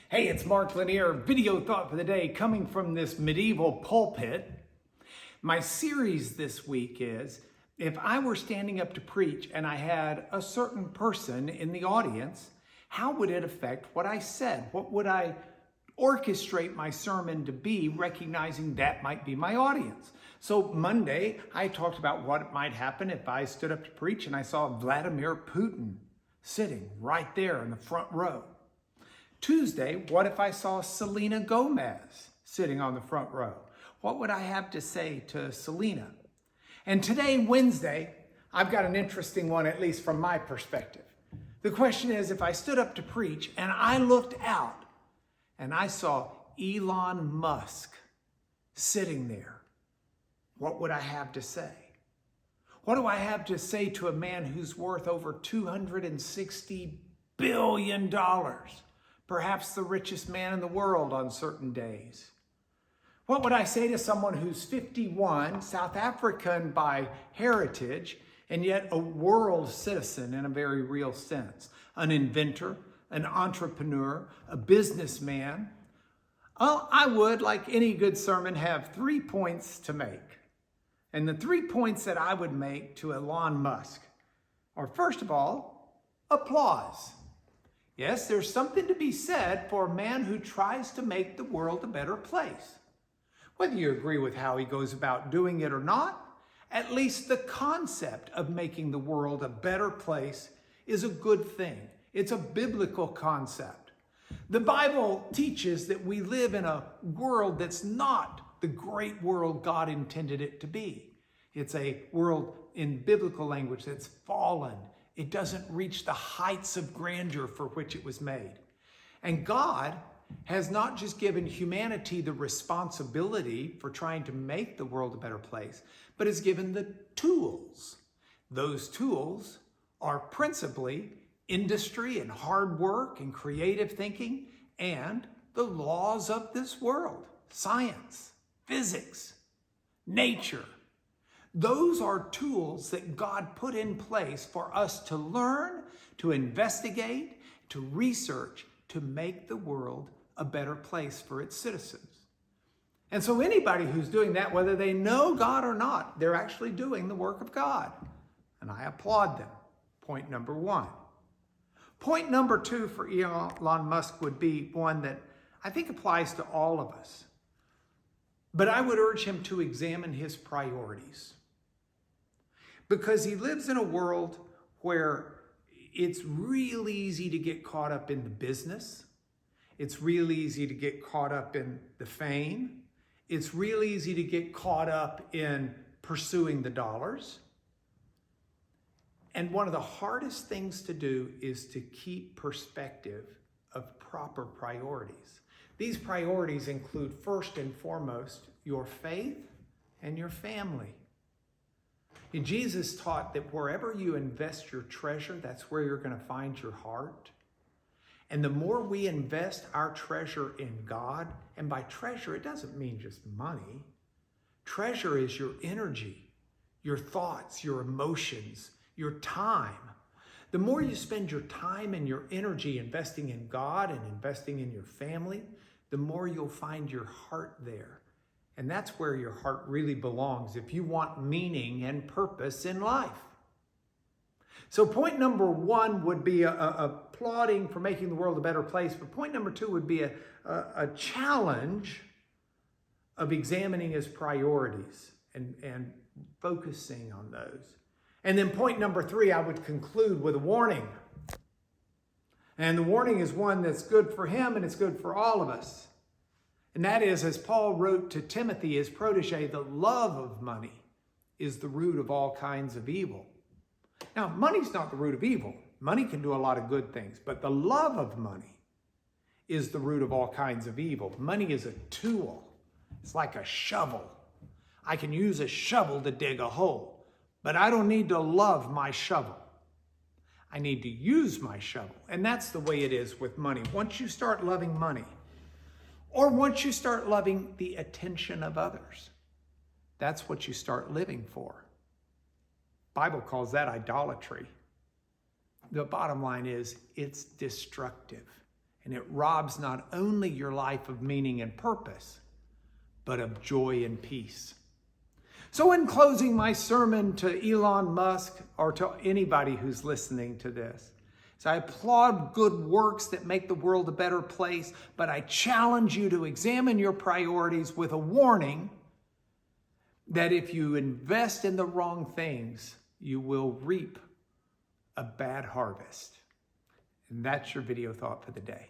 Hey, it's Mark Lanier, video thought for the day coming from this medieval pulpit. My series this week is, if I were standing up to preach and I had a certain person in the audience, how would it affect what I said? What would I orchestrate my sermon to be, recognizing that might be my audience? So Monday, I talked about what might happen if I stood up to preach and I saw Vladimir Putin sitting right there in the front row. Tuesday, what if I saw Selena Gomez sitting on the front row? What would I have to say to Selena? And today, Wednesday, I've got an interesting one, at least from my perspective. The question is, if I stood up to preach and I looked out and I saw Elon Musk sitting there, what would I have to say? What do I have to say to a man who's worth over $260 billion? Perhaps the richest man in the world on certain days. What would I say to someone who's 51, South African by heritage, and yet a world citizen in a very real sense? An inventor, an entrepreneur, a businessman. Well, I would, like any good sermon, have 3 points to make. And the 3 points that I would make to Elon Musk are, first of all, applause. Yes, there's something to be said for a man who tries to make the world a better place. Whether you agree with how he goes about doing it or not, at least the concept of making the world a better place is a good thing. It's a biblical concept. The Bible teaches that we live in a world that's not the great world God intended it to be. It's a world in biblical language that's fallen. It doesn't reach the heights of grandeur for which it was made. And God has not just given humanity the responsibility for trying to make the world a better place, but has given the tools. Those tools are principally industry and hard work and creative thinking and the laws of this world, science, physics, nature. Those are tools that God put in place for us to learn, to investigate, to research, to make the world a better place for its citizens. And so anybody who's doing that, whether they know God or not, they're actually doing the work of God. And I applaud them. Point number one. Point number two for Elon Musk would be one that I think applies to all of us. But I would urge him to examine his priorities. Because he lives in a world where it's real easy to get caught up in the business. It's real easy to get caught up in the fame. It's real easy to get caught up in pursuing the dollars. And one of the hardest things to do is to keep perspective of proper priorities. These priorities include, first and foremost, your faith and your family. And Jesus taught that wherever you invest your treasure, that's where you're going to find your heart. And the more we invest our treasure in God, and by treasure, it doesn't mean just money. Treasure is your energy, your thoughts, your emotions, your time. The more you spend your time and your energy investing in God and investing in your family, the more you'll find your heart there. And that's where your heart really belongs if you want meaning and purpose in life. So point number one would be applauding for making the world a better place. But point number two would be a challenge of examining his priorities and focusing on those. And then point number three, I would conclude with a warning. And the warning is one that's good for him and it's good for all of us. And that is, as Paul wrote to Timothy, his protege, the love of money is the root of all kinds of evil. Now, money's not the root of evil. Money can do a lot of good things, but the love of money is the root of all kinds of evil. Money is a tool. It's like a shovel. I can use a shovel to dig a hole, but I don't need to love my shovel. I need to use my shovel. And that's the way it is with money. Once you start loving money, or once you start loving the attention of others, that's what you start living for. Bible calls that idolatry. The bottom line is it's destructive. and it robs not only your life of meaning and purpose, but of joy and peace. So in closing my sermon to Elon Musk, or to anybody who's listening to this, so I applaud good works that make the world a better place, but I challenge you to examine your priorities with a warning that if you invest in the wrong things, you will reap a bad harvest. And that's your video thought for the day.